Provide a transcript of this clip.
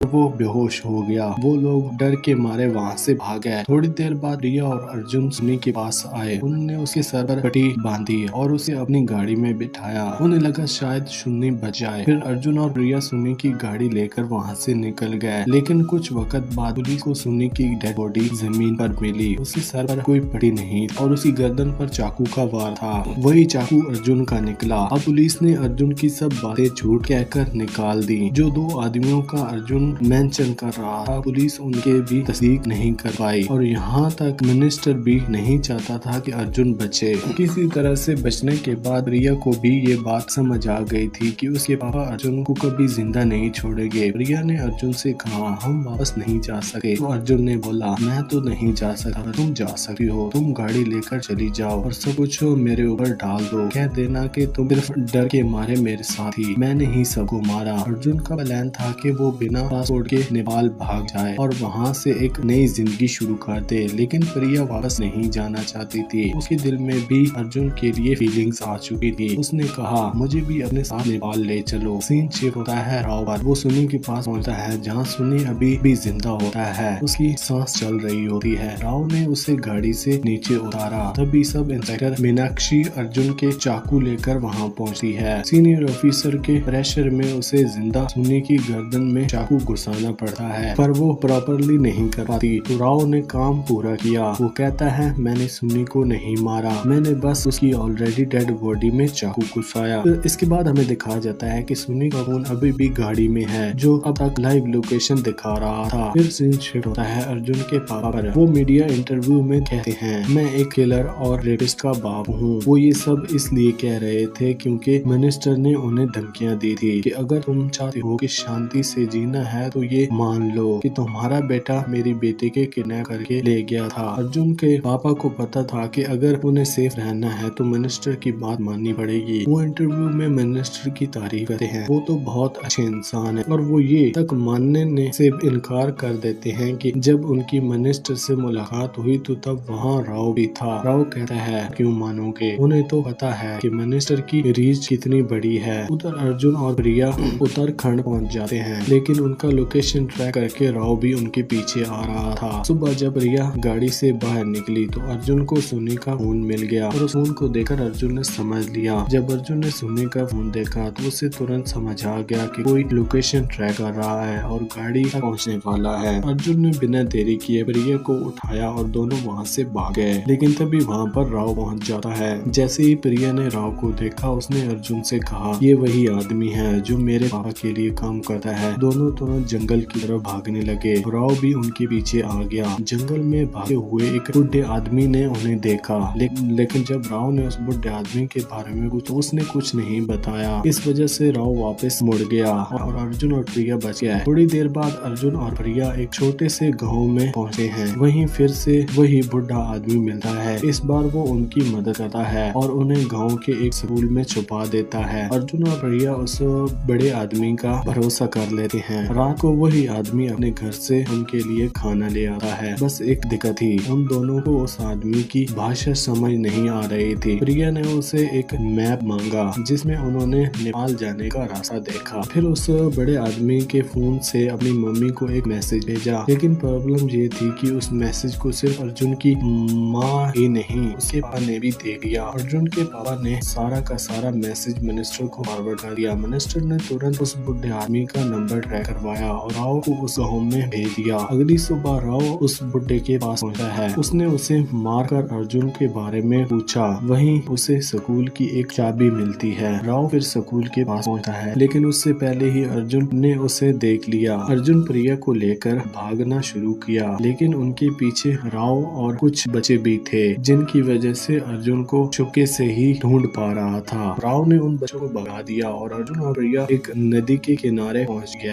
वो बेहोश हो गया। वो लोग डर के मारे वहाँ से भाग गए। थोड़ी देर बाद रिया और अर्जुन सुन्नी के पास आए। उन्होंने उसके सर पर पट्टी बांधी और उसे अपनी गाड़ी में बिठाया। उन्हें लगा शायद सुन्नी बच जाए। फिर अर्जुन और रिया सुन्नी की गाड़ी लेकर वहाँ से निकल गए। लेकिन कुछ वक्त बाद पुलिस को सुन्नी की डेड बॉडी जमीन पर मिली। उसके सर पर कोई पट्टी नहीं और उसकी गर्दन पर चाकू का वार था। वही चाकू अर्जुन का निकला। अब पुलिस ने अर्जुन की सब बातें झूठ कहकर निकाल दी। जो दो आदमियों का अर्जुन मेंशन कर रहा था, पुलिस उनके भी तस्दीक नहीं कर पाई और यहाँ तक मिनिस्टर भी नहीं चाहता था कि अर्जुन बचे। किसी तरह से बचने के बाद रिया को भी ये बात समझ आ गई थी कि उसके पापा अर्जुन को कभी जिंदा नहीं छोड़ेंगे। रिया ने अर्जुन से कहा, हम वापस नहीं जा सके। तो अर्जुन ने बोला, मैं तो नहीं जा सकता, तुम जा सकती हो। तुम गाड़ी लेकर चली जाओ और सब कुछ मेरे ऊपर डाल दो। कह देना कि तुम सिर्फ डर के मारे मेरे साथ थी, मैंने ही सबको मारा। अर्जुन का प्लान था कि वो बिना पासपोर्ट के नेपाल भाग जाए और वहाँ से एक नई जिंदगी शुरू कर दे। लेकिन प्रिया वापस नहीं जाना चाहती थी। उसके दिल में भी अर्जुन के लिए फीलिंग्स आ चुकी थी। उसने कहा, मुझे भी अपने साथ नेपाल ले चलो। सीन शिफ्ट होता है राव पर। वो सुन्नी के पास पहुंचता है जहाँ सुन्नी अभी भी जिंदा होता है। उसकी सांस चल रही होती है। राव ने उसे गाड़ी से नीचे उतारा। तभी सब इंस्पेक्टर मीनाक्षी अर्जुन के चाकू लेकर वहाँ पहुँचती है। सीनियर ऑफिसर के प्रेशर में उसे जिंदा सुन्नी की गर्दन में चाकू घुसाना पड़ता है, पर वो प्रॉपरली नहीं कर पाती। तो राव ने काम पूरा किया। वो कहता है, मैंने सुन्नी को नहीं मारा, मैंने बस उसकी ऑलरेडी डेड बॉडी में चाकू घुसाया। तो इसके बाद हमें दिखाया जाता है कि सुन्नी का फोन अभी भी गाड़ी में है, जो अब तक लाइव लोकेशन दिखा रहा था। फिर सीन शिफ्ट होता है अर्जुन के पापा पर। वो मीडिया इंटरव्यू में कहते हैं, मैं एक किलर और रेपिस्ट का बाप हूँ। वो ये सब इसलिए कह रहे थे क्योंकि मिनिस्टर ने उन्हें धमकियां दी थी कि अगर तुम चाहते हो कि शांति से जीना है तो ये मान लो कि तुम्हारा बेटा मेरी बेटी के किडनैप करके ले गया था। अर्जुन के पापा को पता था कि अगर उन्हें सेफ रहना है तो मिनिस्टर की बात माननी पड़ेगी। वो इंटरव्यू में मिनिस्टर की तारीफ करते हैं, वो तो बहुत अच्छे इंसान है। और वो ये तक मानने से इनकार कर देते हैं कि जब उनकी मिनिस्टर से मुलाकात हुई तो तब वहाँ राव भी था। राव कहता है, क्यों मानोगे, उन्हें तो पता है कि मिनिस्टर की रीच कितनी बड़ी है। उधर अर्जुन और प्रिया उत्तराखंड पहुंच जाते हैं, लेकिन उनका लोकेशन ट्रैक करके राव भी उनके पीछे आ रहा था। सुबह जब प्रिया गाड़ी से बाहर निकली तो अर्जुन को सुन्नी का फोन मिल गया और उस फोन को देखकर अर्जुन ने समझ लिया। जब अर्जुन ने सुन्नी का फोन देखा तो उसे तुरंत समझ आ गया कि कोई लोकेशन ट्रैक कर रहा है और गाड़ी तक पहुंचने वाला है। अर्जुन ने बिना देरी किए प्रिया को उठाया और दोनों वहाँ से भाग गए। लेकिन तभी वहाँ पर राव पहुँच जाता है। जैसे ही प्रिया ने राव को देखा, उसने अर्जुन से कहा, ये वही आदमी है जो मेरे पापा के लिए काम करता है। दोनों तुरंत जंगल की तरफ भागने लगे। राव भी उनके पीछे आ गया। जंगल में भागते हुए एक बुढ़े आदमी ने उन्हें देखा, लेकिन जब राव ने उस बुढ़े आदमी के बारे में पूछा तो उसने कुछ नहीं बताया। इस वजह से राव वापस मुड़ गया और अर्जुन और प्रिया बच गए। थोड़ी देर बाद अर्जुन और प्रिया एक छोटे से गाँव में पहुँचे हैं। वहीं फिर से वही बुढ़ा आदमी मिलता है। इस बार वो उनकी मदद करता है और उन्हें गाँव के एक स्कूल में छुपा देता है। अर्जुन और प्रिया उस बड़े आदमी का भरोसा कर लेते हैं। रात को वही आदमी अपने घर से उनके लिए खाना ले आता है। बस एक दिक्कत थी, उन दोनों को उस आदमी की भाषा समझ नहीं आ रही थी। प्रिया ने उसे एक मैप मांगा जिसमें उन्होंने नेपाल जाने का रास्ता देखा। फिर उस बड़े आदमी के फोन से अपनी मम्मी को एक मैसेज भेजा। लेकिन प्रॉब्लम ये थी कि उस मैसेज को सिर्फ अर्जुन की माँ ही नहीं, उसके पापा ने भी देख लिया। अर्जुन के पापा ने सारा का सारा मैसेज मिनिस्टर को फॉरवर्ड कर दिया। मिनिस्टर ने तुरंत उस बुढ़े आदमी का नंबर ट्रैक करवाया और राव को उस गाँव में भेज दिया। अगली सुबह राव उस बुढ़े के पास पहुंचा है। उसने उसे मारकर अर्जुन के बारे में पूछा। वहीं उसे स्कूल की एक चाबी मिलती है। राव फिर स्कूल के पास पहुंचता है, लेकिन उससे पहले ही अर्जुन ने उसे देख लिया। अर्जुन प्रिया को लेकर भागना शुरू किया, लेकिन उनके पीछे राव और कुछ बच्चे भी थे, जिनकी वजह से अर्जुन को छुपके से ही ढूंढ पा रहा था। राव ने उन बच्चों को भगा दिया और अर्जुन और प्रिया एक नदी के किनारे पहुंच गया।